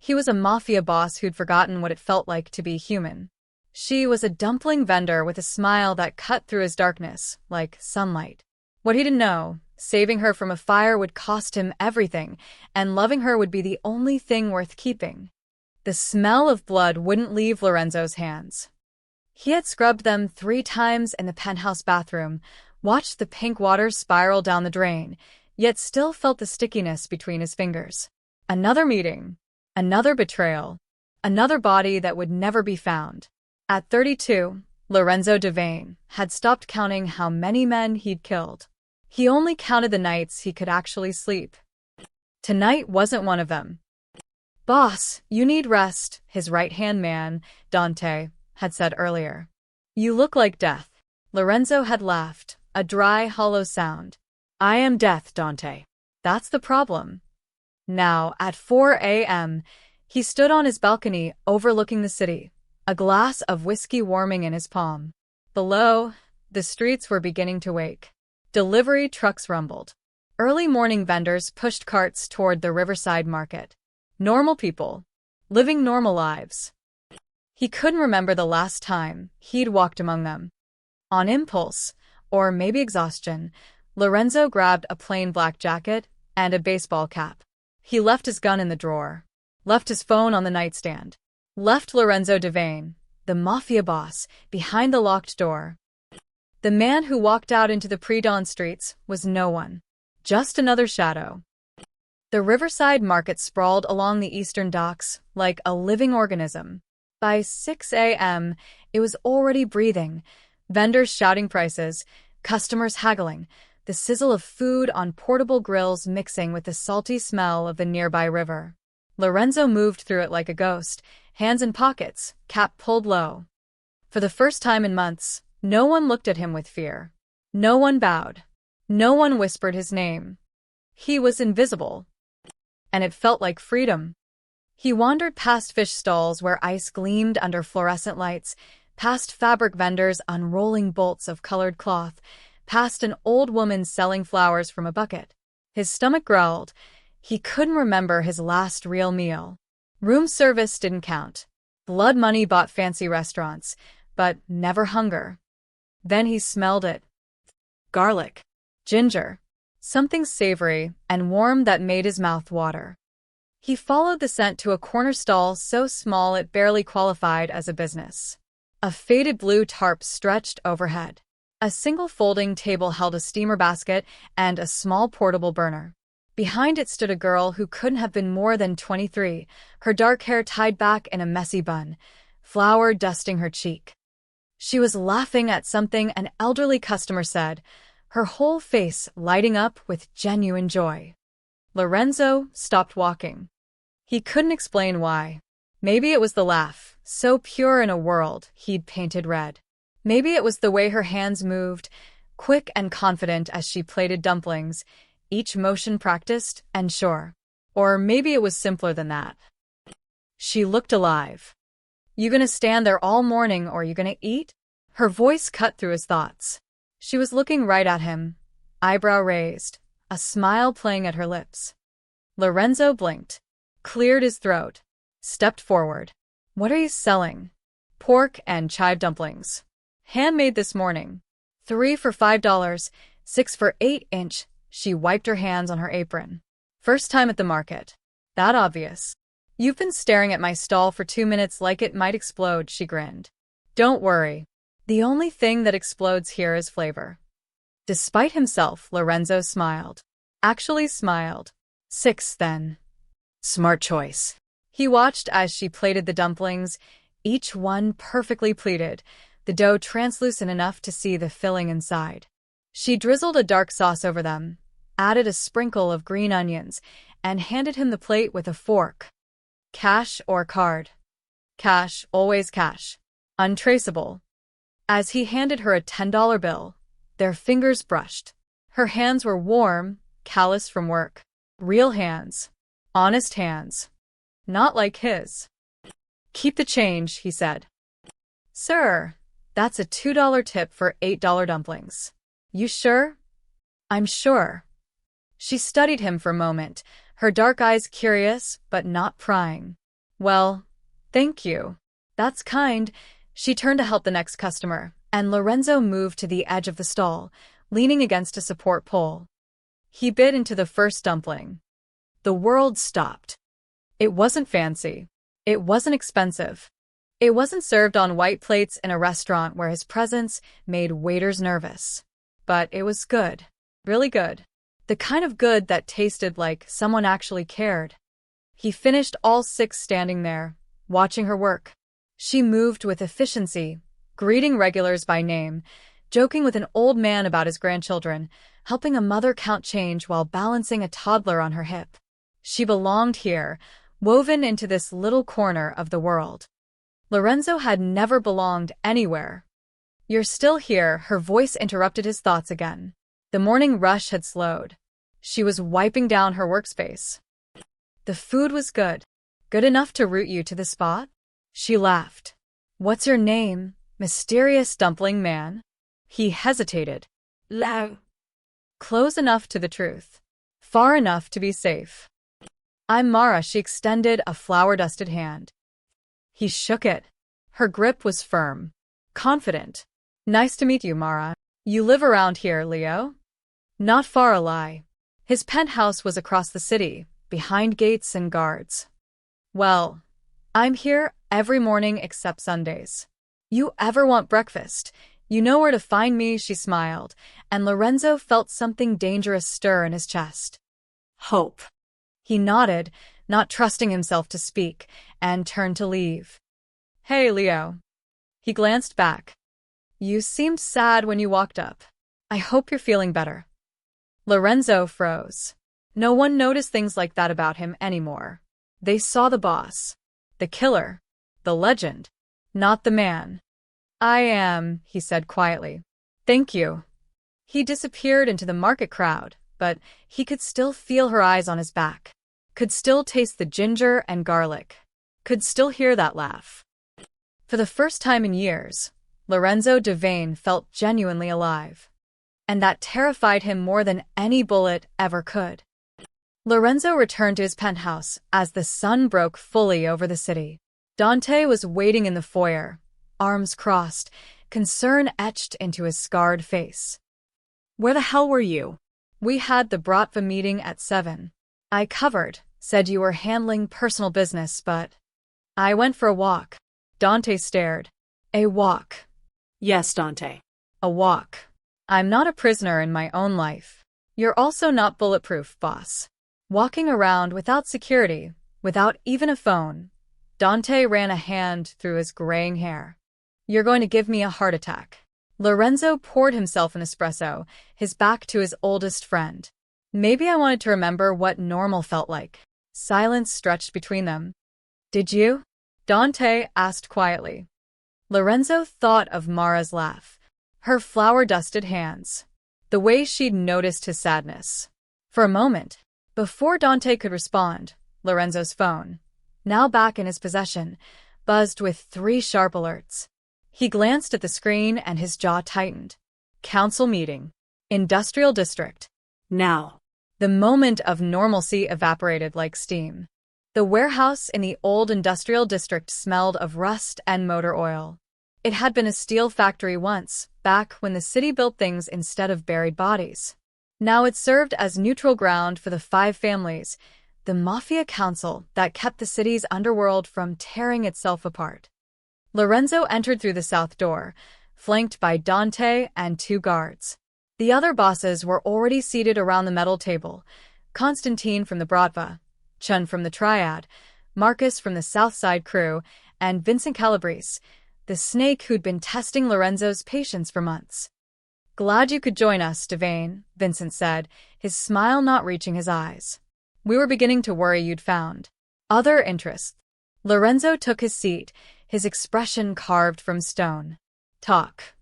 He was a mafia boss who'd forgotten what it felt like to be human. She was a dumpling vendor with a smile that cut through his darkness, like sunlight. What he didn't know, saving her from a fire would cost him everything, and loving her would be the only thing worth keeping. The smell of blood wouldn't leave Lorenzo's hands. He had scrubbed them 3 times in the penthouse bathroom, watched the pink water spiral down the drain, yet still felt the stickiness between his fingers. Another meeting. Another betrayal. Another body that would never be found. At 32, Lorenzo Devane had stopped counting how many men he'd killed. He only counted the nights he could actually sleep. Tonight wasn't one of them. "Boss, you need rest," his right-hand man, Dante, had said earlier. "You look like death." Lorenzo had laughed, a dry, hollow sound. "I am death, Dante. That's the problem." Now, at 4 a.m., he stood on his balcony overlooking the city, a glass of whiskey warming in his palm. Below, the streets were beginning to wake. Delivery trucks rumbled. Early morning vendors pushed carts toward the riverside market. Normal people, living normal lives. He couldn't remember the last time he'd walked among them. On impulse, or maybe exhaustion, Lorenzo grabbed a plain black jacket and a baseball cap. He left his gun in the drawer, left his phone on the nightstand, left Lorenzo Devane, the mafia boss, behind the locked door. The man who walked out into the pre-dawn streets was no one, just another shadow. The riverside market sprawled along the eastern docks like a living organism. By 6 a.m., it was already breathing, vendors shouting prices, customers haggling, the sizzle of food on portable grills mixing with the salty smell of the nearby river. Lorenzo moved through it like a ghost, hands in pockets, cap pulled low. For the first time in months, no one looked at him with fear. No one bowed. No one whispered his name. He was invisible. And it felt like freedom. He wandered past fish stalls where ice gleamed under fluorescent lights, past fabric vendors unrolling bolts of colored cloth, past an old woman selling flowers from a bucket. His stomach growled. He couldn't remember his last real meal. Room service didn't count. Blood money bought fancy restaurants, but never hunger. Then he smelled it. Garlic. Ginger. Something savory and warm that made his mouth water. He followed the scent to a corner stall so small it barely qualified as a business. A faded blue tarp stretched overhead. A single folding table held a steamer basket and a small portable burner. Behind it stood a girl who couldn't have been more than 23, her dark hair tied back in a messy bun, flour dusting her cheek. She was laughing at something an elderly customer said, her whole face lighting up with genuine joy. Lorenzo stopped walking. He couldn't explain why. Maybe it was the laugh, so pure in a world he'd painted red. Maybe it was the way her hands moved, quick and confident as she plated dumplings, each motion practiced and sure. Or maybe it was simpler than that. She looked alive. "You gonna stand there all morning or you gonna eat?" Her voice cut through his thoughts. She was looking right at him, eyebrow raised, a smile playing at her lips. Lorenzo blinked, cleared his throat, stepped forward. "What are you selling?" "Pork and chive dumplings. Handmade this morning. 3 for $5, 6 for 8-inch. She wiped her hands on her apron. "First time at the market. That obvious." "You've been staring at my stall for 2 minutes like it might explode," she grinned. "Don't worry. The only thing that explodes here is flavor." Despite himself, Lorenzo smiled. Actually smiled. 6, then. Smart choice. He watched as she plated the dumplings, each one perfectly pleated, the dough translucent enough to see the filling inside. She drizzled a dark sauce over them, added a sprinkle of green onions, and handed him the plate with a fork. "Cash or card?" "Cash, always cash. Untraceable." As he handed her a $10 bill, their fingers brushed. Her hands were warm, calloused from work. Real hands. Honest hands. Not like his. "Keep the change," he said. "Sir, that's a $2 tip for $8 dumplings." "You sure?" "I'm sure." She studied him for a moment, her dark eyes curious but not prying. Well, thank you. That's kind. She turned to help the next customer, and Lorenzo moved to the edge of the stall, leaning against a support pole. He bit into the first dumpling. The world stopped. It wasn't fancy. It wasn't expensive. It wasn't served on white plates in a restaurant where his presence made waiters nervous. But it was good. Really good. The kind of good that tasted like someone actually cared. He finished all 6 standing there, watching her work. She moved with efficiency, greeting regulars by name, joking with an old man about his grandchildren, helping a mother count change while balancing a toddler on her hip. She belonged here, woven into this little corner of the world. Lorenzo had never belonged anywhere. You're still here, her voice interrupted his thoughts again. The morning rush had slowed. She was wiping down her workspace. The food was good. Good enough to root you to the spot? She laughed. What's your name, mysterious dumpling man? He hesitated. Lao. Close enough to the truth. Far enough to be safe. I'm Mara, she extended a flour-dusted hand. He shook it. Her grip was firm. Confident. Nice to meet you, Mara. You live around here, Leo? Not far a lie. His penthouse was across the city, behind gates and guards. Well, I'm here every morning except Sundays. You ever want breakfast? You know where to find me, she smiled, and Lorenzo felt something dangerous stir in his chest. Hope. He nodded, not trusting himself to speak, and turned to leave. Hey, Leo. He glanced back. You seemed sad when you walked up. I hope you're feeling better. Lorenzo froze. No one noticed things like that about him anymore. They saw the boss. The killer. The legend. Not the man. I am, he said quietly. Thank you. He disappeared into the market crowd, but he could still feel her eyes on his back. Could still taste the ginger and garlic. Could still hear that laugh. For the first time in years, Lorenzo Devane felt genuinely alive. And that terrified him more than any bullet ever could. Lorenzo returned to his penthouse as the sun broke fully over the city. Dante was waiting in the foyer, arms crossed, concern etched into his scarred face. Where the hell were you? We had the Bratva meeting at 7. I covered, said you were handling personal business, but... I went for a walk. Dante stared. A walk. Yes, Dante. A walk. I'm not a prisoner in my own life. You're also not bulletproof, boss. Walking around without security, without even a phone. Dante ran a hand through his graying hair. You're going to give me a heart attack. Lorenzo poured himself an espresso, his back to his oldest friend. Maybe I wanted to remember what normal felt like. Silence stretched between them. Did you? Dante asked quietly. Lorenzo thought of Mara's laugh. Her flour-dusted hands. The way she'd noticed his sadness. For a moment, before Dante could respond, Lorenzo's phone, now back in his possession, buzzed with 3 sharp alerts. He glanced at the screen and his jaw tightened. Council meeting. Industrial district. Now. The moment of normalcy evaporated like steam. The warehouse in the old industrial district smelled of rust and motor oil. It had been a steel factory once, back when the city built things instead of buried bodies. Now it served as neutral ground for the 5 families, the Mafia council that kept the city's underworld from tearing itself apart. Lorenzo entered through the south door, flanked by Dante and 2 guards. The other bosses were already seated around the metal table. Constantine from the Bratva, Chun from the Triad, Marcus from the Southside crew, and Vincent Calabrese, the snake who'd been testing Lorenzo's patience for months. Glad you could join us, Devane, Vincent said, his smile not reaching his eyes. We were beginning to worry you'd found other interests. Lorenzo took his seat, his expression carved from stone. Talk.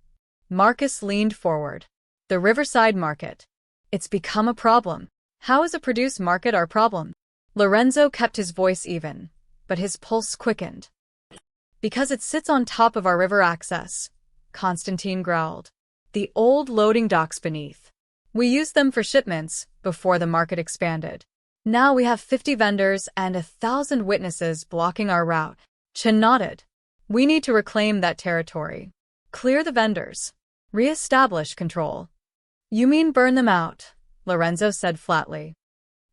Marcus leaned forward. The Riverside Market. It's become a problem. How is a produce market our problem? Lorenzo kept his voice even, but his pulse quickened. Because it sits on top of our river access, Constantine growled. The old loading docks beneath. We used them for shipments before the market expanded. Now we have 50 vendors and 1,000 witnesses blocking our route. Chen nodded. We need to reclaim that territory. Clear the vendors. Re-establish control. You mean burn them out, Lorenzo said flatly.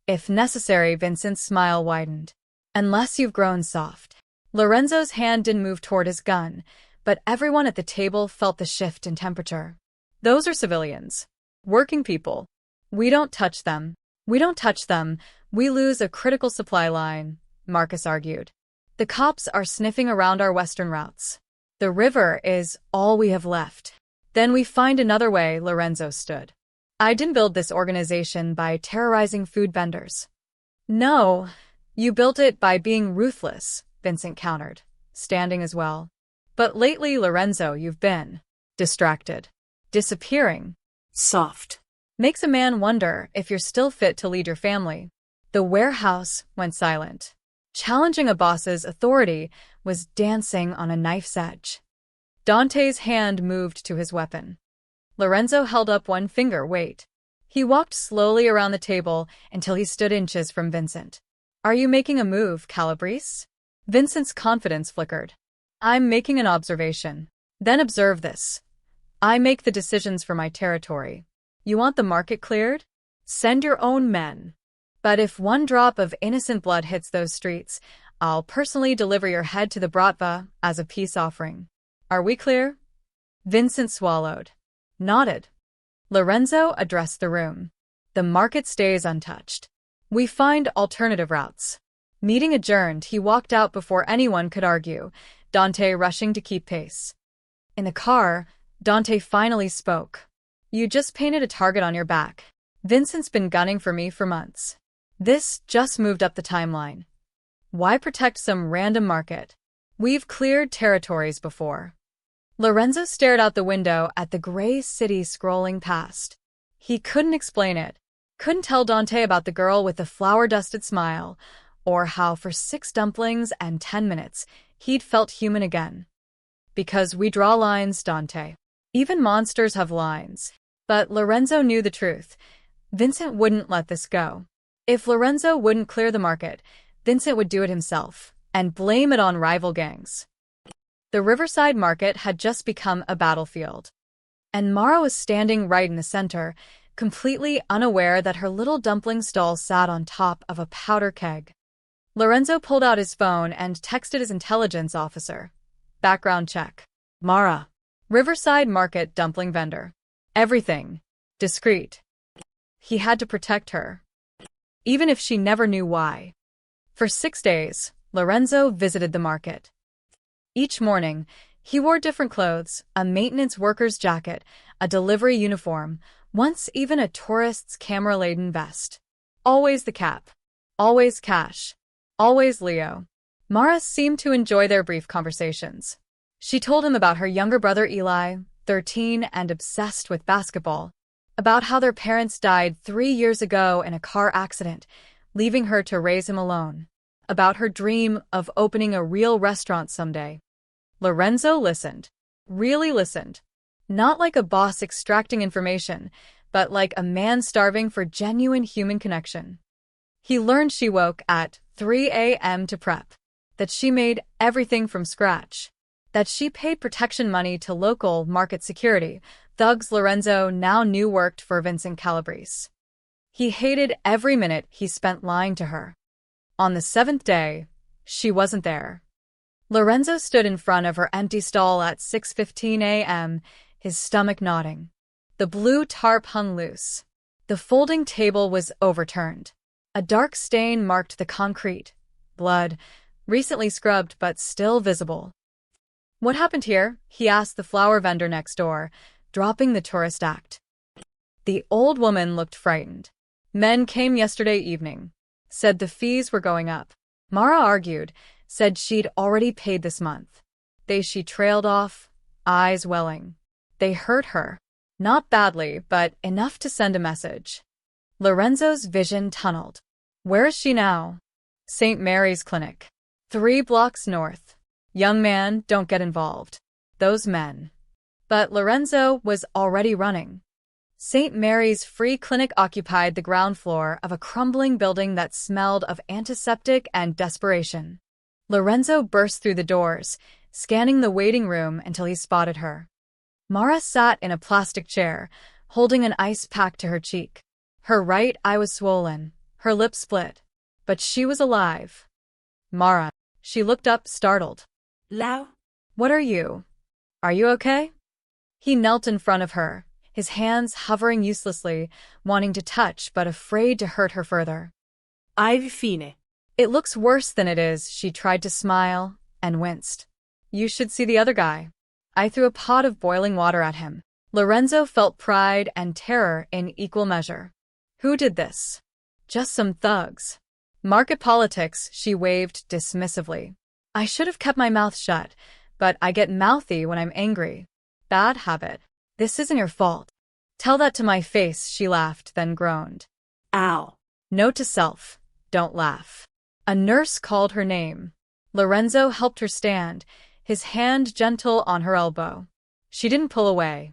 If necessary, Vincent's smile widened. Unless you've grown soft. Lorenzo's hand didn't move toward his gun, but everyone at the table felt the shift in temperature. Those are civilians. Working people. We don't touch them. We don't touch them. We lose a critical supply line, Marcus argued. The cops are sniffing around our western routes. The river is all we have left. Then we find another way, Lorenzo stood. I didn't build this organization by terrorizing food vendors. No, you built it by being ruthless, Vincent countered, standing as well. But lately, Lorenzo, you've been distracted. Disappearing. Soft. Makes a man wonder if you're still fit to lead your family. The warehouse went silent. Challenging a boss's authority was dancing on a knife's edge. Dante's hand moved to his weapon. Lorenzo held up one finger. Wait. He walked slowly around the table until he stood inches from Vincent. Are you making a move, Calabrese? Vincent's confidence flickered. I'm making an observation. Then observe this. I make the decisions for my territory. You want the market cleared? Send your own men. But if one drop of innocent blood hits those streets, I'll personally deliver your head to the Bratva as a peace offering. Are we clear? Vincent swallowed. Nodded. Lorenzo addressed the room. The market stays untouched. We find alternative routes. Meeting adjourned, he walked out before anyone could argue, Dante rushing to keep pace. In the car, Dante finally spoke. You just painted a target on your back. Vincent's been gunning for me for months. This just moved up the timeline. Why protect some random market? We've cleared territories before. Lorenzo stared out the window at the gray city scrolling past. He couldn't explain it. Couldn't tell Dante about the girl with the flour-dusted smile, or how for 6 dumplings and 10 minutes he'd felt human again. Because we draw lines, Dante. Even monsters have lines. But Lorenzo knew the truth. Vincent wouldn't let this go. If Lorenzo wouldn't clear the market, Vincent would do it himself, and blame it on rival gangs. The Riverside Market had just become a battlefield. And Mara was standing right in the center, completely unaware that her little dumpling stall sat on top of a powder keg. Lorenzo pulled out his phone and texted his intelligence officer. Background check. Mara. Riverside Market dumpling vendor. Everything. Discreet. He had to protect her. Even if she never knew why. For 6 days, Lorenzo visited the market. Each morning, he wore different clothes, a maintenance worker's jacket, a delivery uniform, once even a tourist's camera-laden vest. Always the cap. Always cash. Always Leo. Mara seemed to enjoy their brief conversations. She told him about her younger brother Eli, 13 and obsessed with basketball, about how their parents died 3 years ago in a car accident, leaving her to raise him alone, about her dream of opening a real restaurant someday. Lorenzo listened. Really listened. Not like a boss extracting information, but like a man starving for genuine human connection. He learned she woke at 3 a.m. to prep, that she made everything from scratch, that she paid protection money to local market security, thugs Lorenzo now knew worked for Vincent Calabrese. He hated every minute he spent lying to her. On the 7th day, she wasn't there. Lorenzo stood in front of her empty stall at 6:15 a.m., his stomach knotting. The blue tarp hung loose. The folding table was overturned. A dark stain marked the concrete. Blood, recently scrubbed but still visible. What happened here? He asked the flower vendor next door, dropping the tourist act. The old woman looked frightened. Men came yesterday evening. Said the fees were going up. Mara argued, said she'd already paid this month. She trailed off, eyes welling. They hurt her. Not badly, but enough to send a message. Lorenzo's vision tunneled. Where is she now? St. Mary's Clinic. 3 blocks north. Young man, don't get involved. Those men. But Lorenzo was already running. St. Mary's Free Clinic occupied the ground floor of a crumbling building that smelled of antiseptic and desperation. Lorenzo burst through the doors, scanning the waiting room until he spotted her. Mara sat in a plastic chair, holding an ice pack to her cheek. Her right eye was swollen, her lips split. But she was alive. Mara. She looked up, startled. Lao? What are you? Are you okay? He knelt in front of her, his hands hovering uselessly, wanting to touch but afraid to hurt her further. I've fine. It looks worse than it is, she tried to smile, and winced. You should see the other guy. I threw a pot of boiling water at him. Lorenzo felt pride and terror in equal measure. Who did this? Just some thugs. Market politics, she waved dismissively. I should have kept my mouth shut, but I get mouthy when I'm angry. Bad habit. This isn't your fault. Tell that to my face, she laughed, then groaned. Ow. Note to self, don't laugh. A nurse called her name. Lorenzo helped her stand, his hand gentle on her elbow. She didn't pull away.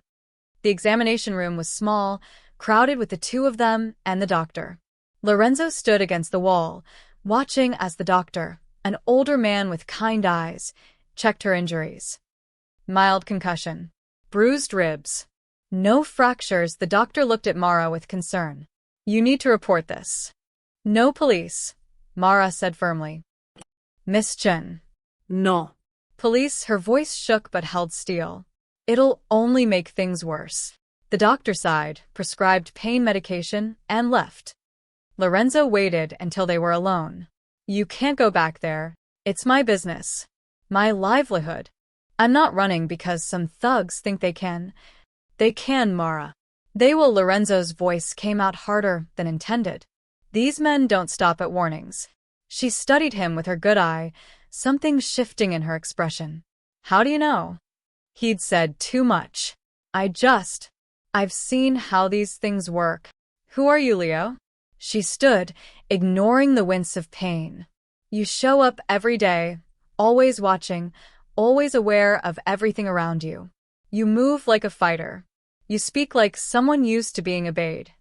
The examination room was small, crowded with the two of them and the doctor. Lorenzo stood against the wall, watching as the doctor, an older man with kind eyes, checked her injuries. Mild concussion. Bruised ribs. No fractures. The doctor looked at Mara with concern. You need to report this. No police, Mara said firmly. Miss Chen. No. Police, her voice shook but held steel. It'll only make things worse. The doctor sighed, prescribed pain medication, and left. Lorenzo waited until they were alone. You can't go back there. It's my business. My livelihood. I'm not running because some thugs think they can. They can, Mara. They will. Lorenzo's voice came out harder than intended. These men don't stop at warnings. She studied him with her good eye, something shifting in her expression. How do you know? He'd said too much. I've seen how these things work. Who are you, Leo? She stood, ignoring the wince of pain. You show up every day, always watching, always aware of everything around you. You move like a fighter. You speak like someone used to being obeyed.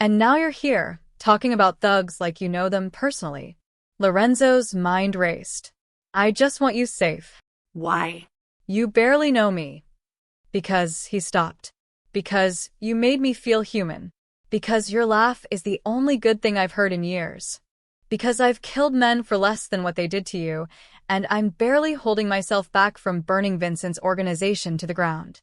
And now you're here, talking about thugs like you know them personally. Lorenzo's mind raced. I just want you safe. Why? You barely know me. Because he stopped. Because you made me feel human. Because your laugh is the only good thing I've heard in years. Because I've killed men for less than what they did to you, and I'm barely holding myself back from burning Vincent's organization to the ground.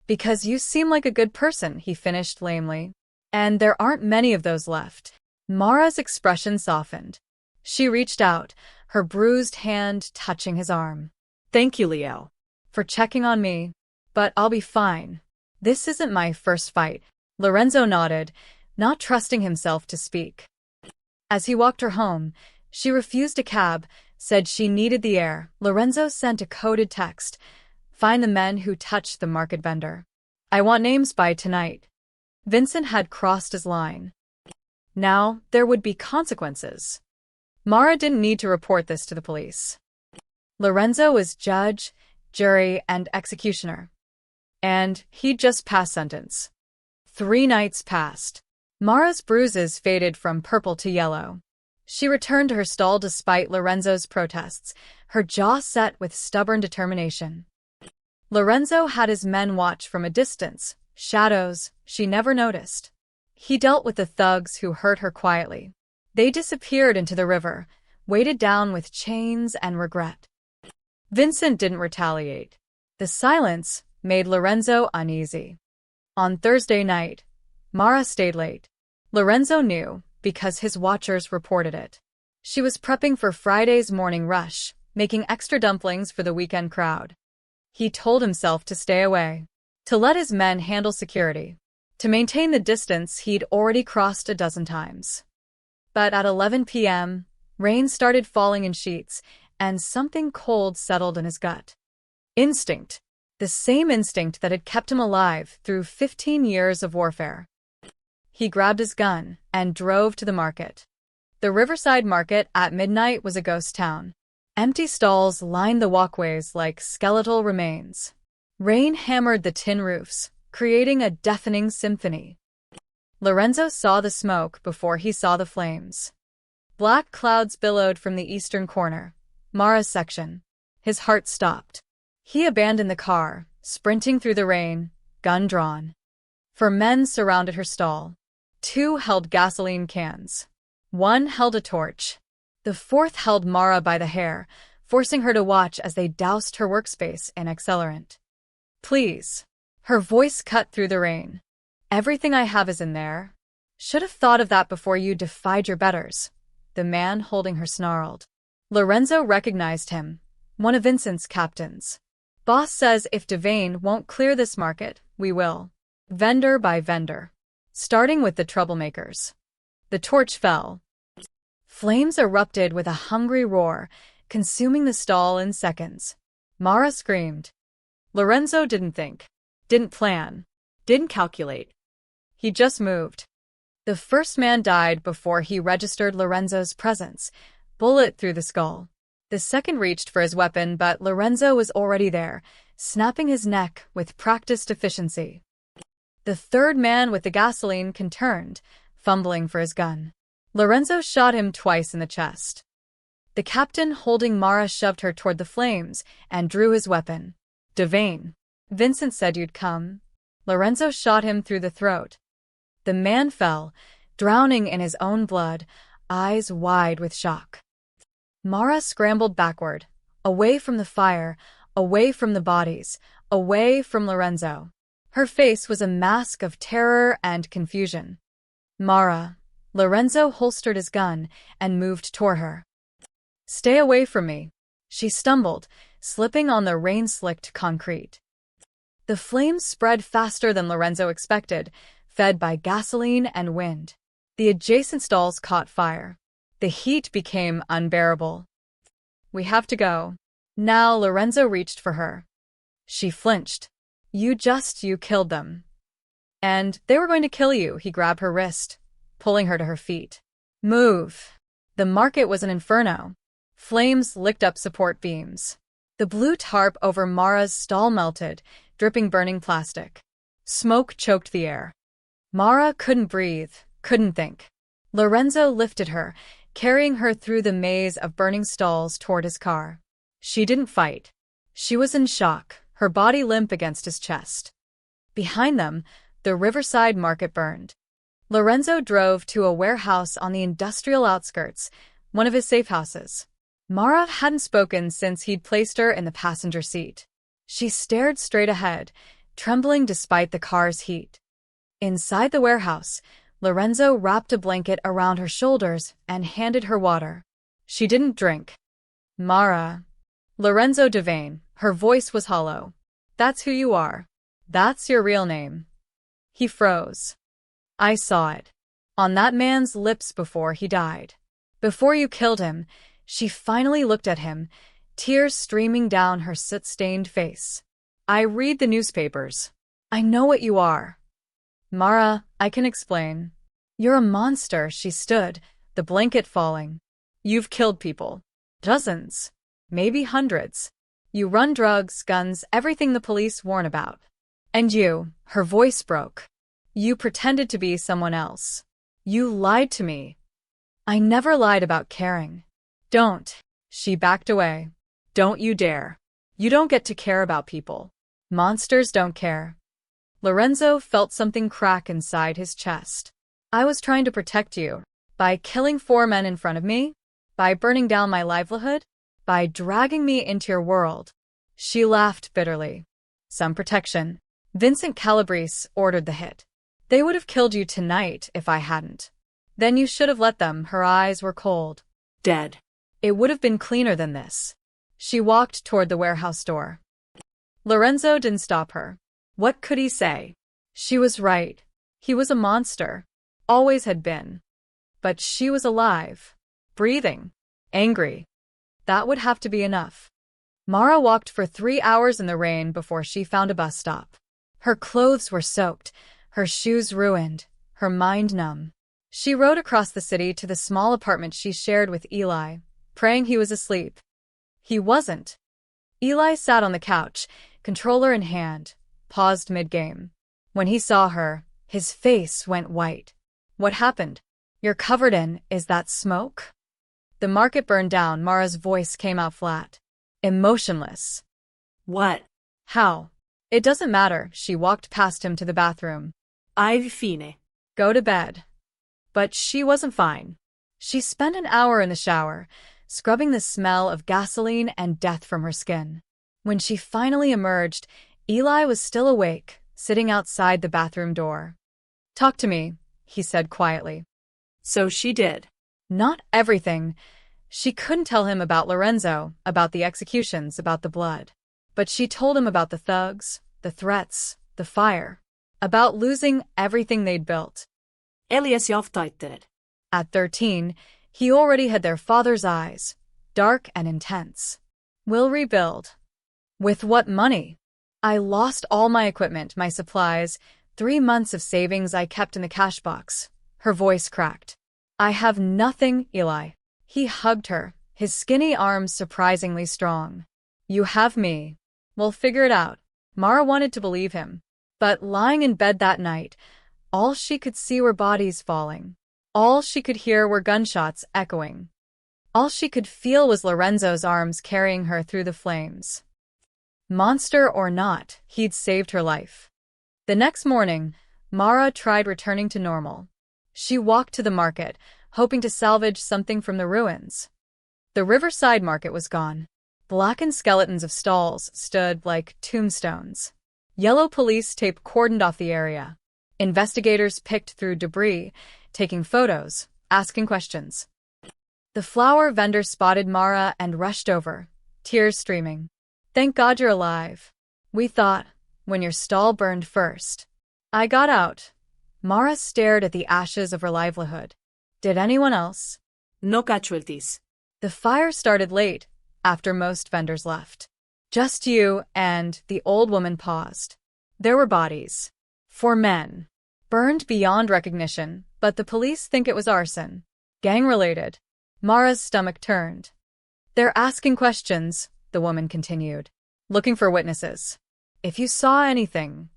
Because you seem like a good person, he finished lamely. And there aren't many of those left. Mara's expression softened. She reached out, her bruised hand touching his arm. Thank you, Leo. For checking on me. But I'll be fine. This isn't my first fight. Lorenzo nodded, not trusting himself to speak. As he walked her home, she refused a cab, said she needed the air. Lorenzo sent a coded text. Find the men who touched the market vendor. I want names by tonight. Vincent had crossed his line. Now, there would be consequences. Mara didn't need to report this to the police. Lorenzo was judge, jury, and executioner. And he'd just passed sentence. 3 nights passed. Mara's bruises faded from purple to yellow. She returned to her stall despite Lorenzo's protests, her jaw set with stubborn determination. Lorenzo had his men watch from a distance, shadows she never noticed. He dealt with the thugs who hurt her quietly. They disappeared into the river, weighted down with chains and regret. Vincent didn't retaliate. The silence made Lorenzo uneasy. On Thursday night, Mara stayed late. Lorenzo knew, because his watchers reported it. She was prepping for Friday's morning rush, making extra dumplings for the weekend crowd. He told himself to stay away, to let his men handle security, to maintain the distance he'd already crossed a dozen times. But at 11 p.m., rain started falling in sheets, and something cold settled in his gut. Instinct. The same instinct that had kept him alive through 15 years of warfare. He grabbed his gun and drove to the market. The Riverside Market at midnight was a ghost town. Empty stalls lined the walkways like skeletal remains. Rain hammered the tin roofs, creating a deafening symphony. Lorenzo saw the smoke before he saw the flames. Black clouds billowed from the eastern corner, Mara's section. His heart stopped. He abandoned the car, sprinting through the rain, gun drawn. 4 men surrounded her stall. 2 held gasoline cans. 1 held a torch. The 4th held Mara by the hair, forcing her to watch as they doused her workspace in accelerant. Please. Her voice cut through the rain. Everything I have is in there. Should have thought of that before you defied your betters. The man holding her snarled. Lorenzo recognized him. One of Vincent's captains. Boss says if Devane won't clear this market, we will. Vendor by vendor. Starting with the troublemakers. The torch fell. Flames erupted with a hungry roar, consuming the stall in seconds. Mara screamed. Lorenzo didn't think. Didn't plan. Didn't calculate. He just moved. The first man died before he registered Lorenzo's presence, bullet through the skull. The second reached for his weapon, but Lorenzo was already there, snapping his neck with practiced efficiency. The third man with the gasoline can turned, fumbling for his gun. Lorenzo shot him twice in the chest. The captain holding Mara shoved her toward the flames and drew his weapon. Devane. Vincent said you'd come. Lorenzo shot him through the throat. The man fell, drowning in his own blood, eyes wide with shock. Mara scrambled backward, away from the fire, away from the bodies, away from Lorenzo. Her face was a mask of terror and confusion. Mara. Lorenzo holstered his gun and moved toward her. Stay away from me. She stumbled, slipping on the rain-slicked concrete. The flames spread faster than Lorenzo expected, fed by gasoline and wind. The adjacent stalls caught fire. The heat became unbearable. We have to go. Now Lorenzo reached for her. She flinched. You killed them. And they were going to kill you, he grabbed her wrist, pulling her to her feet. Move. The market was an inferno. Flames licked up support beams. The blue tarp over Mara's stall melted, dripping burning plastic. Smoke choked the air. Mara couldn't breathe, couldn't think. Lorenzo lifted her, carrying her through the maze of burning stalls toward his car. She didn't fight. She was in shock, her body limp against his chest. Behind them, the riverside market burned. Lorenzo drove to a warehouse on the industrial outskirts, one of his safe houses. Mara hadn't spoken since he'd placed her in the passenger seat. She stared straight ahead, trembling despite the car's heat. Inside the warehouse, Lorenzo wrapped a blanket around her shoulders and handed her water. She didn't drink. Mara. Lorenzo Devane, her voice was hollow. That's who you are. That's your real name. He froze. I saw it. On that man's lips before he died. Before you killed him, she finally looked at him, tears streaming down her soot-stained face. I read the newspapers. I know what you are. Mara, I can explain. You're a monster, she stood, the blanket falling. You've killed people. Dozens. Maybe hundreds. You run drugs, guns, everything the police warn about. And you, her voice broke. You pretended to be someone else. You lied to me. I never lied about caring. Don't. She backed away. Don't you dare. You don't get to care about people. Monsters don't care. Lorenzo felt something crack inside his chest. I was trying to protect you. By killing 4 men in front of me? By burning down my livelihood? By dragging me into your world? She laughed bitterly. Some protection. Vincent Calabrese ordered the hit. They would have killed you tonight if I hadn't. Then you should have let them. Her eyes were cold. Dead. It would have been cleaner than this. She walked toward the warehouse door. Lorenzo didn't stop her. What could he say? She was right. He was a monster. Always had been. But she was alive. Breathing. Angry. That would have to be enough. Mara walked for 3 hours in the rain before she found a bus stop. Her clothes were soaked, her shoes ruined, her mind numb. She rode across the city to the small apartment she shared with Eli, praying he was asleep. He wasn't. Eli sat on the couch, controller in hand, paused mid-game. When he saw her, His face went white. What happened? You're covered in, is that smoke? The market burned down. Mara's voice came out flat. Emotionless. What? How? It doesn't matter. She walked past him to the bathroom. I've fine. Go to bed. But she wasn't fine. She spent an hour in the shower, scrubbing the smell of gasoline and death from her skin. When she finally emerged, Eli was still awake, sitting outside the bathroom door. Talk to me, he said quietly. So she did. Not everything. She couldn't tell him about Lorenzo, about the executions, about the blood. But she told him about the thugs, the threats, the fire. About losing everything they'd built. Elias jaftaittelet. At 13, he already had their father's eyes, dark and intense. We'll rebuild. With what money? I lost all my equipment, my supplies, 3 months of savings I kept in the cash box. Her voice cracked. I have nothing, Eli. He hugged her, his skinny arms surprisingly strong. You have me. We'll figure it out. Mara wanted to believe him. But lying in bed that night, all she could see were bodies falling. All she could hear were gunshots echoing. All she could feel was Lorenzo's arms carrying her through the flames. Monster or not, he'd saved her life. The next morning, Mara tried returning to normal. She walked to the market, hoping to salvage something from the ruins. The riverside market was gone. Blackened skeletons of stalls stood like tombstones. Yellow police tape cordoned off the area. Investigators picked through debris, taking photos, asking questions. The flower vendor spotted Mara and rushed over, tears streaming. Thank God you're alive. We thought, when your stall burned first. I got out. Mara stared at the ashes of her livelihood. Did anyone else? No casualties. The fire started late, after most vendors left. Just you and the old woman paused. There were bodies. 4 men. Burned beyond recognition, but the police think it was arson. Gang-related. Mara's stomach turned. They're asking questions, the woman continued. Looking for witnesses. If you saw anything.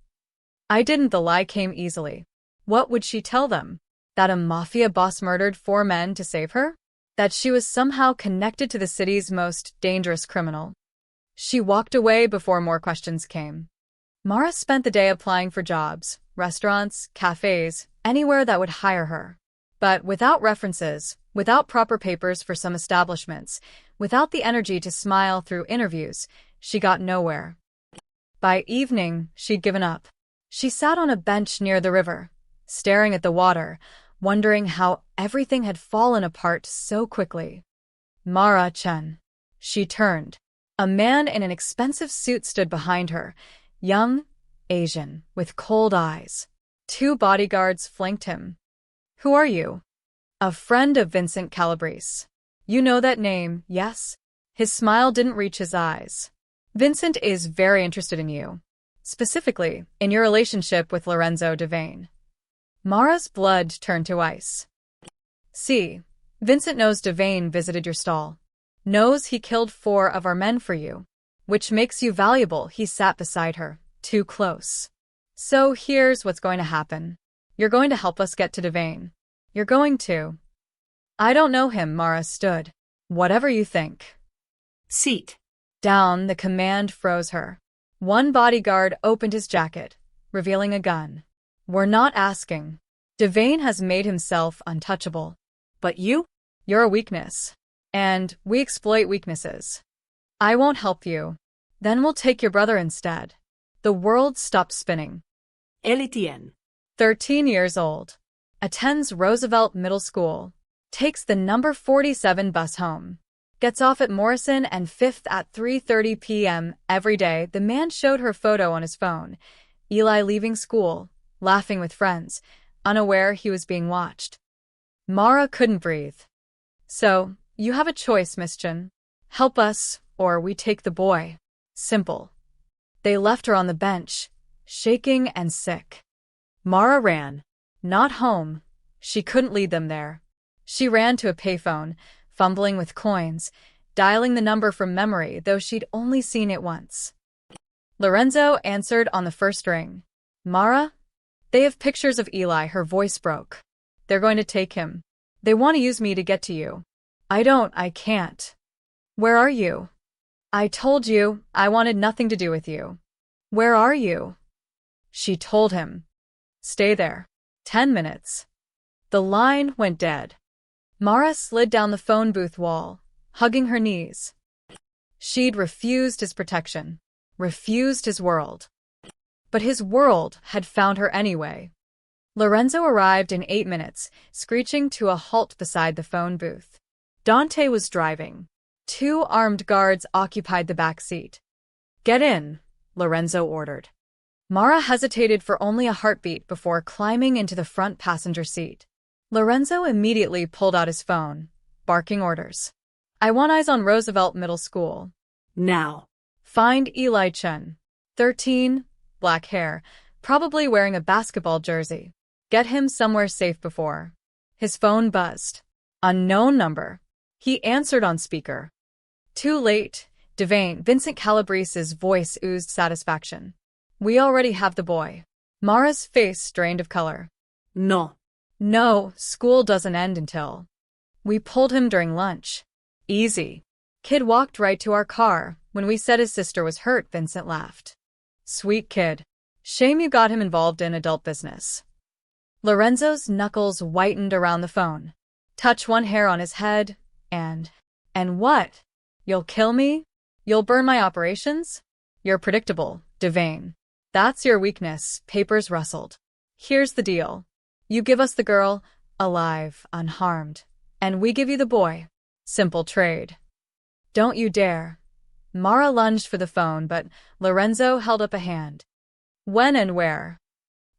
I didn't. The lie came easily. What would she tell them? That a mafia boss murdered 4 men to save her? That she was somehow connected to the city's most dangerous criminal? She walked away before more questions came. Mara spent the day applying for jobs, restaurants, cafes, anywhere that would hire her. But without references, without proper papers for some establishments, without the energy to smile through interviews, she got nowhere. By evening, she'd given up. She sat on a bench near the river, staring at the water, wondering how everything had fallen apart so quickly. Mara-chan. She turned. A man in an expensive suit stood behind her, young, Asian, with cold eyes. 2 bodyguards flanked him. Who are you? A friend of Vincent Calabrese. You know that name, yes? His smile didn't reach his eyes. Vincent is very interested in you. Specifically, in your relationship with Lorenzo Devane. Mara's blood turned to ice. See, Vincent knows Devane visited your stall. Knows he killed 4 of our men for you. Which makes you valuable. He sat beside her, too close. So here's what's going to happen. You're going to help us get to Devane. You're going to. I don't know him. Mara stood. Whatever you think. Seat. Down, the command froze her. One bodyguard opened his jacket, revealing a gun. We're not asking. Devane has made himself untouchable. But you? You're a weakness. And we exploit weaknesses. I won't help you. Then we'll take your brother instead. The world stopped spinning. Elitien. 13 years old. Attends Roosevelt Middle School. Takes the number 47 bus home. Gets off at Morrison and 5th at 3:30 p.m. every day. The man showed her photo on his phone. Eli leaving school, laughing with friends, unaware he was being watched. Mara couldn't breathe. So, you have a choice, Miss Chen. Help us, or we take the boy. Simple. They left her on the bench, shaking and sick. Mara ran. Not home. She couldn't lead them there. She ran to a payphone, fumbling with coins, dialing the number from memory, though she'd only seen it once. Lorenzo answered on the first ring. Mara? They have pictures of Eli, her voice broke. They're going to take him. They want to use me to get to you. I can't. Where are you? I told you, I wanted nothing to do with you. Where are you? She told him. Stay there. 10 minutes. The line went dead. Mara slid down the phone booth wall, hugging her knees. She'd refused his protection, refused his world. But his world had found her anyway. Lorenzo arrived in 8 minutes, screeching to a halt beside the phone booth. Dante was driving. 2 armed guards occupied the back seat. Get in, Lorenzo ordered. Mara hesitated for only a heartbeat before climbing into the front passenger seat. Lorenzo immediately pulled out his phone, barking orders. I want eyes on Roosevelt Middle School. Now. Find Eli Chen. 13, black hair, probably wearing a basketball jersey. Get him somewhere safe before. His phone buzzed. Unknown number. He answered on speaker. Too late, Devane. Vincent Calabrese's voice oozed satisfaction. We already have the boy. Mara's face drained of color. No. No, school doesn't end until. We pulled him during lunch. Easy. Kid walked right to our car. When we said his sister was hurt, Vincent laughed. Sweet kid. Shame you got him involved in adult business. Lorenzo's knuckles whitened around the phone. Touch one hair on his head, and what? You'll kill me? You'll burn my operations? You're predictable, Devane. That's your weakness. Papers rustled. Here's the deal. You give us the girl, alive, unharmed, and we give you the boy. Simple trade. Don't you dare. Mara lunged for the phone, but Lorenzo held up a hand. When and where?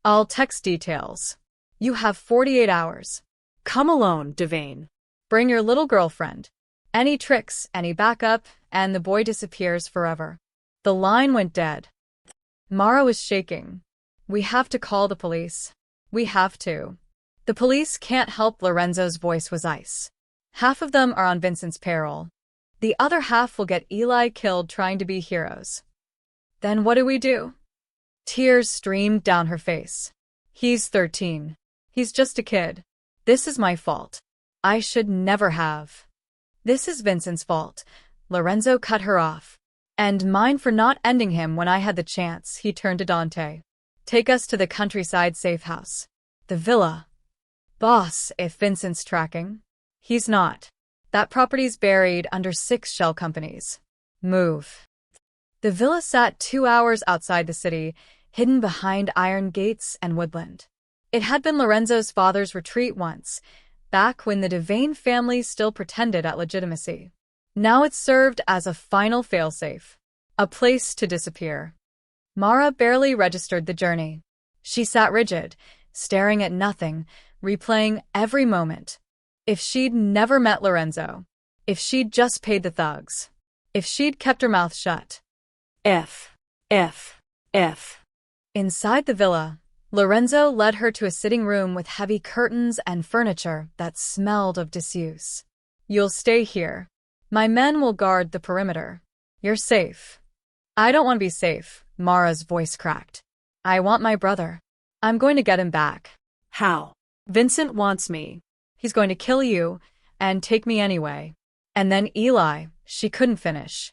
I'll text details. You have 48 hours. Come alone, Devane. Bring your little girlfriend. Any tricks, any backup, and the boy disappears forever. The line went dead. Mara was shaking. We have to call the police. We have to. The police can't help. Lorenzo's voice was ice. Half of them are on Vincent's payroll. The other half will get Eli killed trying to be heroes. Then what do we do? Tears streamed down her face. He's 13. He's just a kid. This is my fault. I should never have. This is Vincent's fault. Lorenzo cut her off. And mine for not ending him when I had the chance. He turned to Dante. Take us to the countryside safe house. The villa. Boss, if Vincent's tracking. He's not. That property's buried under 6 shell companies. Move. The villa sat 2 hours outside the city, hidden behind iron gates and woodland. It had been Lorenzo's father's retreat once, back when the Devane family still pretended at legitimacy. Now it served as a final failsafe, a place to disappear. Mara barely registered the journey. She sat rigid, staring at nothing, replaying every moment. If she'd never met Lorenzo, if she'd just paid the thugs, if she'd kept her mouth shut. F. Inside the villa, Lorenzo led her to a sitting room with heavy curtains and furniture that smelled of disuse. You'll stay here. My men will guard the perimeter. You're safe. I don't want to be safe, Mara's voice cracked. I want my brother. I'm going to get him back. How? Vincent wants me. He's going to kill you and take me anyway. And then Eli, she couldn't finish.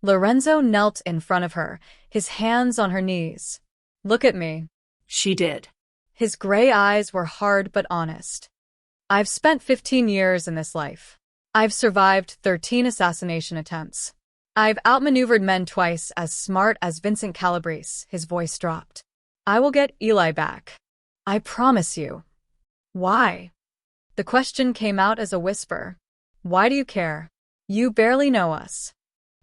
Lorenzo knelt in front of her, his hands on her knees. Look at me. She did. His gray eyes were hard but honest. I've spent 15 years in this life. I've survived 13 assassination attempts. I've outmaneuvered men twice as smart as Vincent Calabrese. His voice dropped. I will get Eli back. I promise you. Why? The question came out as a whisper. Why do you care? You barely know us.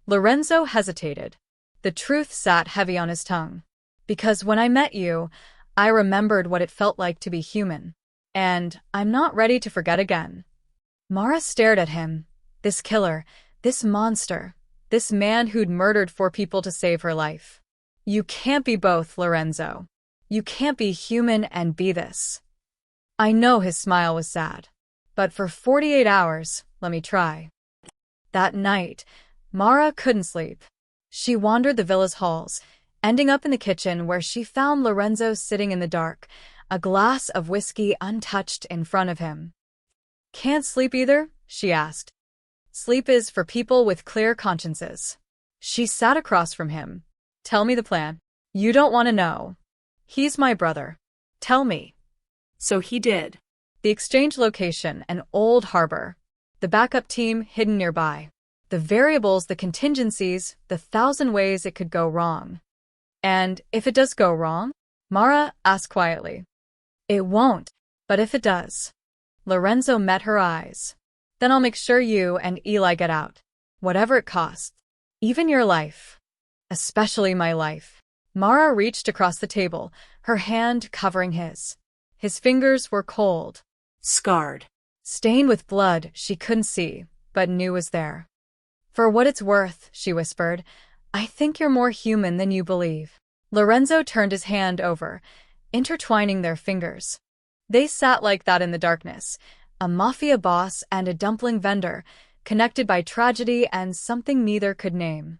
Lorenzo hesitated. The truth sat heavy on his tongue. Because when I met you, I remembered what it felt like to be human. And I'm not ready to forget again. Mara stared at him. This killer, this monster, this man who'd murdered 4 people to save her life. You can't be both, Lorenzo. You can't be human and be this. I know his smile was sad. But for 48 hours, let me try. That night, Mara couldn't sleep. She wandered the villa's halls, ending up in the kitchen where she found Lorenzo sitting in the dark, a glass of whiskey untouched in front of him. "Can't sleep either?" she asked. "Sleep is for people with clear consciences." She sat across from him. "Tell me the plan." "You don't want to know. He's my brother." "Tell me." So he did. The exchange location, an old harbor. The backup team hidden nearby. The variables, the contingencies, the thousand ways it could go wrong. "And if it does go wrong?" Mara asked quietly. "It won't, but if it does." Lorenzo met her eyes. "Then I'll make sure you and Eli get out. Whatever it costs. Even your life. Especially my life." Mara reached across the table, her hand covering his. His fingers were cold. Scarred. Stained with blood she couldn't see, but knew was there. "For what it's worth," she whispered, "I think you're more human than you believe." Lorenzo turned his hand over, intertwining their fingers. They sat like that in the darkness, a mafia boss and a dumpling vendor, connected by tragedy and something neither could name.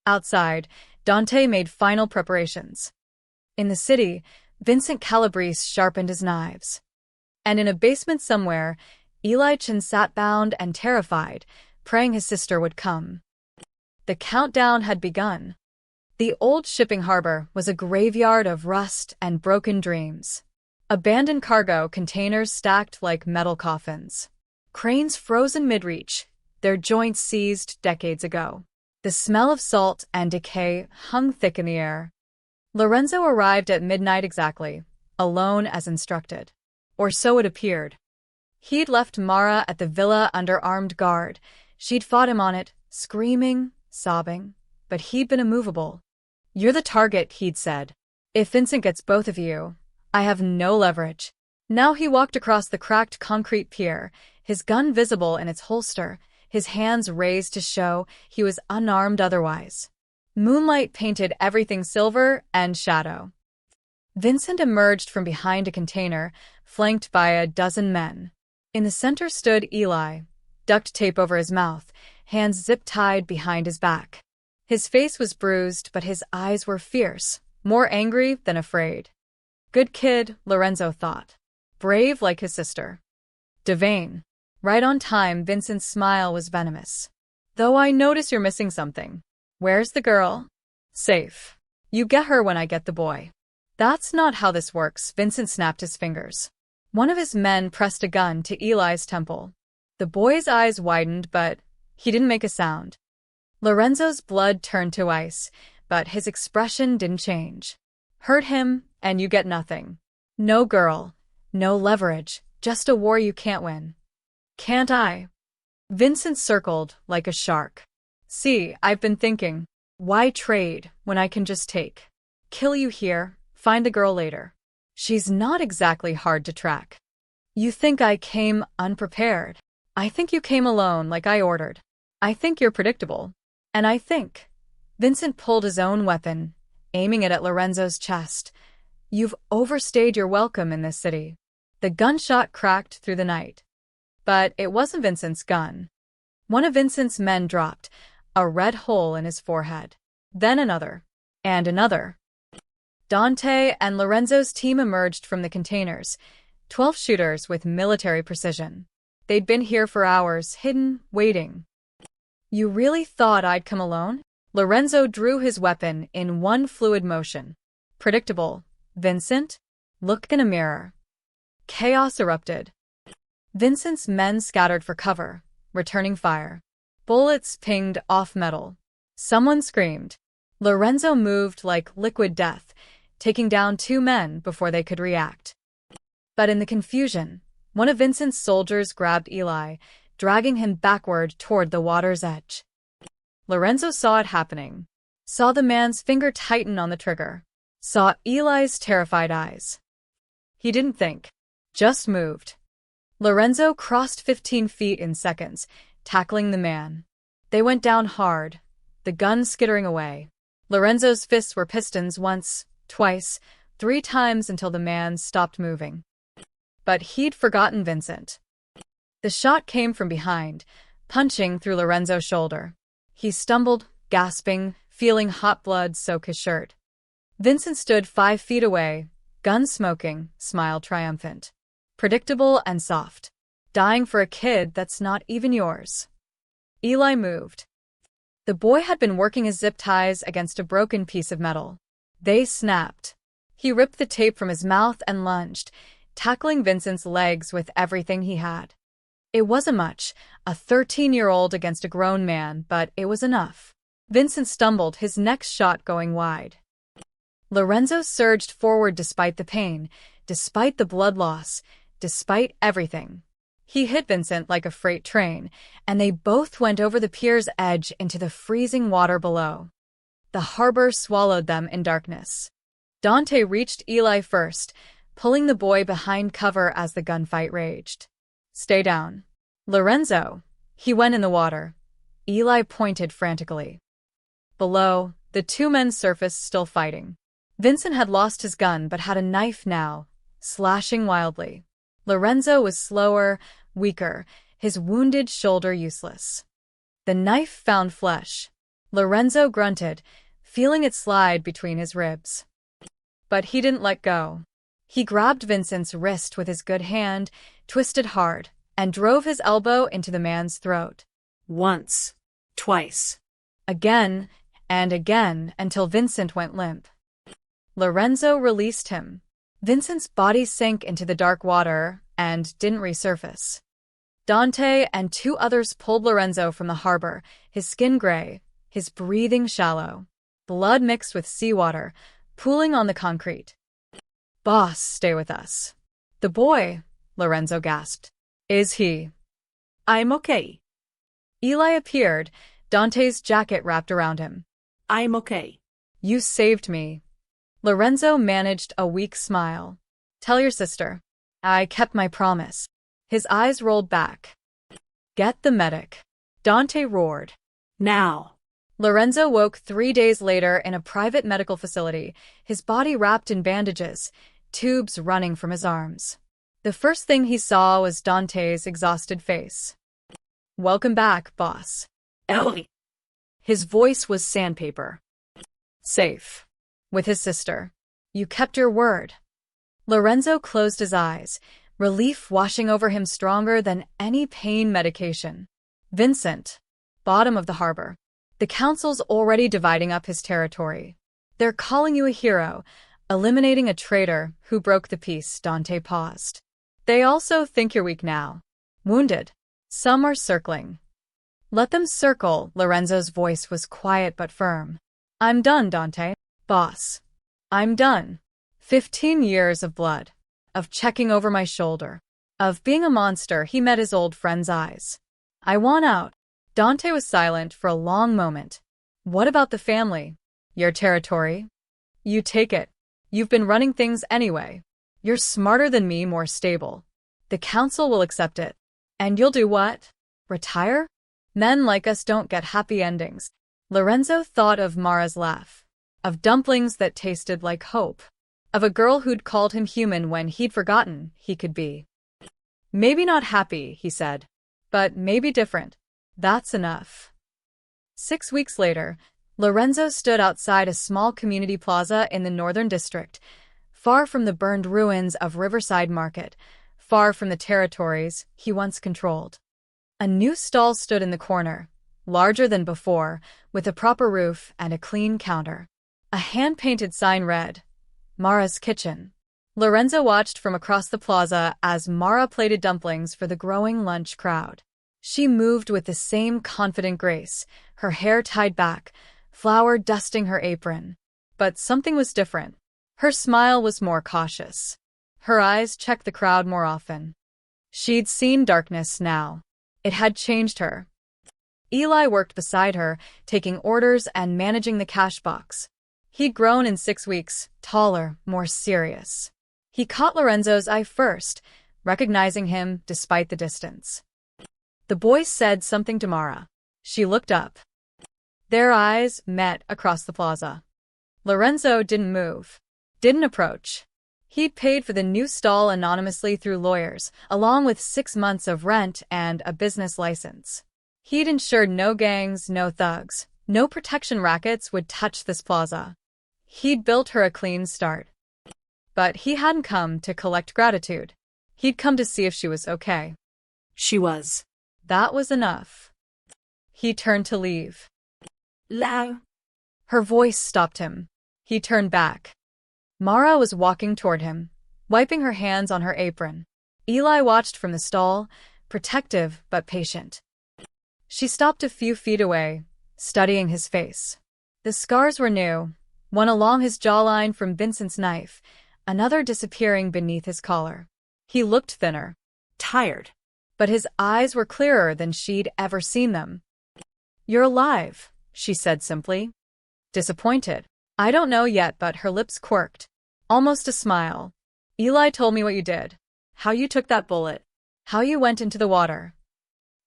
Outside, Dante made final preparations. In the city, Vincent Calabrese sharpened his knives. And in a basement somewhere, Eli Chin sat bound and terrified, praying his sister would come. The countdown had begun. The old shipping harbor was a graveyard of rust and broken dreams. Abandoned cargo containers stacked like metal coffins. Cranes frozen mid-reach, their joints seized decades ago. The smell of salt and decay hung thick in the air. Lorenzo arrived at midnight exactly, alone as instructed. Or so it appeared. He'd left Mara at the villa under armed guard. She'd fought him on it, screaming, sobbing, but he'd been immovable. "You're the target," he'd said. "If Vincent gets both of you, I have no leverage." Now he walked across the cracked concrete pier, his gun visible in its holster, his hands raised to show he was unarmed otherwise. Moonlight painted everything silver and shadow. Vincent emerged from behind a container, flanked by a dozen men. In the center stood Eli, duct tape over his mouth, hands zip-tied behind his back. His face was bruised, but his eyes were fierce, more angry than afraid. Good kid, Lorenzo thought. Brave like his sister. Devane. Right on time, Vincent's smile was venomous. "Though I notice you're missing something. Where's the girl?" "Safe. You get her when I get the boy." "That's not how this works," Vincent snapped his fingers. One of his men pressed a gun to Eli's temple. The boy's eyes widened, but he didn't make a sound. Lorenzo's blood turned to ice, but his expression didn't change. "Hurt him, and you get nothing. No girl, no leverage, just a war you can't win." "Can't I?" Vincent circled like a shark. "See, I've been thinking. Why trade when I can just take? Kill you here, find the girl later. She's not exactly hard to track." "You think I came unprepared. I think you came alone like I ordered. I think you're predictable. And I think—" Vincent pulled his own weapon, aiming it at Lorenzo's chest. "You've overstayed your welcome in this city." The gunshot cracked through the night. But it wasn't Vincent's gun. One of Vincent's men dropped, a red hole in his forehead. Then another. And another. Dante and Lorenzo's team emerged from the containers, 12 shooters with military precision. They'd been here for hours, hidden, waiting. "You really thought I'd come alone?" Lorenzo drew his weapon in one fluid motion. "Predictable. Vincent? Look in a mirror." Chaos erupted. Vincent's men scattered for cover, returning fire. Bullets pinged off metal. Someone screamed. Lorenzo moved like liquid death, taking down 2 men before they could react. But in the confusion, one of Vincent's soldiers grabbed Eli, dragging him backward toward the water's edge. Lorenzo saw it happening. Saw the man's finger tighten on the trigger. Saw Eli's terrified eyes. He didn't think. Just moved. Lorenzo crossed 15 feet in seconds, tackling the man. They went down hard, the gun skittering away. Lorenzo's fists were pistons once, twice, 3 times until the man stopped moving. But he'd forgotten Vincent. The shot came from behind, punching through Lorenzo's shoulder. He stumbled, gasping, feeling hot blood soak his shirt. Vincent stood 5 feet away, gun smoking, smile triumphant. Predictable and soft. Dying for a kid that's not even yours. Eli moved. The boy had been working his zip ties against a broken piece of metal. They snapped. He ripped the tape from his mouth and lunged, tackling Vincent's legs with everything he had. It wasn't much, a 13-year-old against a grown man, but it was enough. Vincent stumbled, his next shot going wide. Lorenzo surged forward despite the pain, despite the blood loss, despite everything. He hit Vincent like a freight train, and they both went over the pier's edge into the freezing water below. The harbor swallowed them in darkness. Dante reached Eli first, pulling the boy behind cover as the gunfight raged. Stay down. Lorenzo. He went in the water. Eli pointed frantically. Below, the two men surfaced still fighting. Vincent had lost his gun but had a knife now, slashing wildly. Lorenzo was slower, weaker, his wounded shoulder useless. The knife found flesh. Lorenzo grunted, feeling it slide between his ribs. But he didn't let go. He grabbed Vincent's wrist with his good hand, twisted hard, and drove his elbow into the man's throat. Once. Twice. Again and again until Vincent went limp. Lorenzo released him. Vincent's body sank into the dark water and didn't resurface. Dante and two others pulled Lorenzo from the harbor, his skin gray, his breathing shallow. Blood mixed with seawater, pooling on the concrete. Boss, stay with us. The boy, Lorenzo gasped. Is he? I'm okay. Eli appeared, Dante's jacket wrapped around him. I'm okay. You saved me. Lorenzo managed a weak smile. Tell your sister. I kept my promise. His eyes rolled back. Get the medic. Dante roared. Now. Lorenzo woke 3 days later in a private medical facility, his body wrapped in bandages, tubes running from his arms. The first thing he saw was Dante's exhausted face. Welcome back, boss. Ellie. His voice was sandpaper. Safe. With his sister. You kept your word. Lorenzo closed his eyes, relief washing over him stronger than any pain medication. Vincent. Bottom of the harbor. The council's already dividing up his territory. They're calling you a hero, eliminating a traitor who broke the peace. Dante paused. They also think you're weak now. Wounded. Some are circling. Let them circle. Lorenzo's voice was quiet but firm. I'm done, Dante. Boss. I'm done. 15 years of blood. Of checking over my shoulder. Of being a monster. He met his old friend's eyes. I want out. Dante was silent for a long moment. What about the family? Your territory? You take it. You've been running things anyway. You're smarter than me, more stable. The council will accept it. And you'll do what? Retire? Men like us don't get happy endings. Lorenzo thought of Mara's laugh. Of dumplings that tasted like hope. Of a girl who'd called him human when he'd forgotten he could be. Maybe not happy, he said. But maybe different. That's enough. 6 weeks later, Lorenzo stood outside a small community plaza in the Northern District, far from the burned ruins of Riverside Market, far from the territories he once controlled. A new stall stood in the corner, larger than before, with a proper roof and a clean counter. A hand-painted sign read, Mara's Kitchen. Lorenzo watched from across the plaza as Mara plated dumplings for the growing lunch crowd. She moved with the same confident grace, her hair tied back, flour dusting her apron. But something was different. Her smile was more cautious. Her eyes checked the crowd more often. She'd seen darkness now. It had changed her. Eli worked beside her, taking orders and managing the cash box. He'd grown in 6 weeks, taller, more serious. He caught Lorenzo's eye first, recognizing him despite the distance. The boy said something to Mara. She looked up. Their eyes met across the plaza. Lorenzo didn't move, didn't approach. He'd paid for the new stall anonymously through lawyers, along with 6 months of rent and a business license. He'd ensured no gangs, no thugs, no protection rackets would touch this plaza. He'd built her a clean start. But he hadn't come to collect gratitude. He'd come to see if she was okay. She was. That was enough. He turned to leave. Lao. Her voice stopped him. He turned back. Mara was walking toward him, wiping her hands on her apron. Eli watched from the stall, protective but patient. She stopped a few feet away, studying his face. The scars were new, one along his jawline from Vincent's knife, another disappearing beneath his collar. He looked thinner, Tired. but his eyes were clearer than she'd ever seen them. "You're alive," she said simply. Disappointed. "I don't know yet," but her lips quirked. Almost a smile. "Eli told me what you did. How you took that bullet. How you went into the water.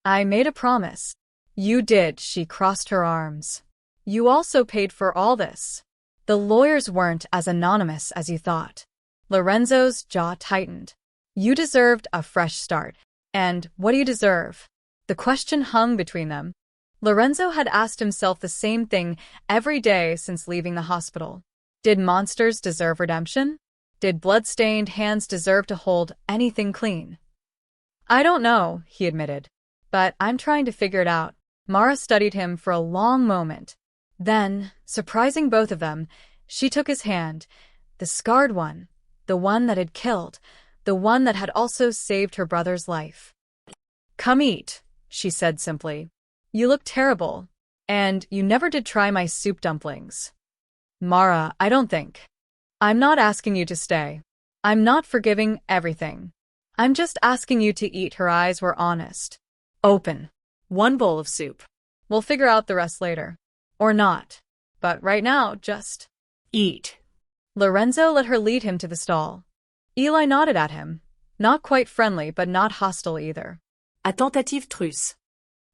I made a promise." "You did," she crossed her arms. "You also paid for all this. The lawyers weren't as anonymous as you thought." Lorenzo's jaw tightened. "You deserved a fresh start. And what do you deserve?" The question hung between them. Lorenzo had asked himself the same thing every day since leaving the hospital. Did monsters deserve redemption? Did blood-stained hands deserve to hold anything clean? "I don't know," he admitted. "But I'm trying to figure it out." Mara studied him for a long moment. Then, surprising both of them, she took his hand, the scarred one, the one that had killed, the one that had also saved her brother's life. "Come eat," she said simply. "You look terrible. And you never did try my soup dumplings." "Mara, I don't think. I'm not asking you to stay. I'm not forgiving everything. I'm just asking you to eat." Her eyes were honest. "Open. One bowl of soup. We'll figure out the rest later. Or not. But right now, just Eat." Lorenzo let her lead him to the stall. Eli nodded at him. Not quite friendly, but not hostile either. A tentative truce.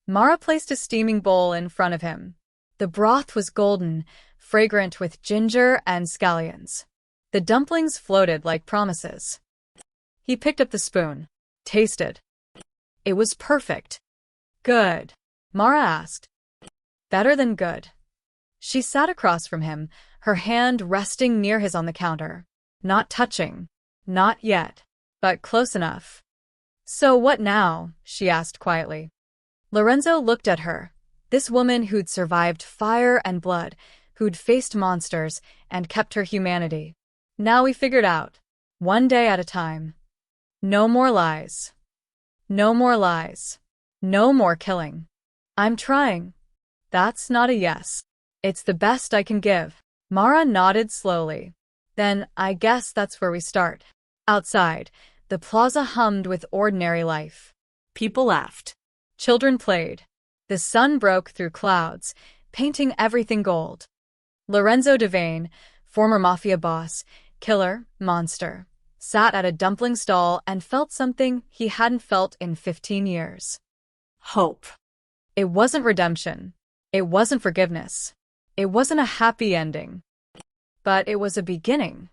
Mara placed a steaming bowl in front of him. The broth was golden, fragrant with ginger and scallions. The dumplings floated like promises. He picked up the spoon. Tasted. It was perfect. "Good?" Mara asked. "Better than good." She sat across from him, her hand resting near his on the counter. Not touching. Not yet. But close enough. "So what now?" she asked quietly. Lorenzo looked at her. This woman who'd survived fire and blood, who'd faced monsters and kept her humanity. "Now we figured out. One day at a time. No more lies. No more lies. No more killing. I'm trying." "That's not a yes. It's the best I can give." Mara nodded slowly. "Then I guess that's where we start." Outside, the plaza hummed with ordinary life. People laughed. Children played. The sun broke through clouds, painting everything gold. Lorenzo Devane, former Mafia boss, killer, monster, sat at a dumpling stall and felt something he hadn't felt in 15 years. Hope. It wasn't redemption. It wasn't forgiveness. It wasn't a happy ending. But it was a beginning.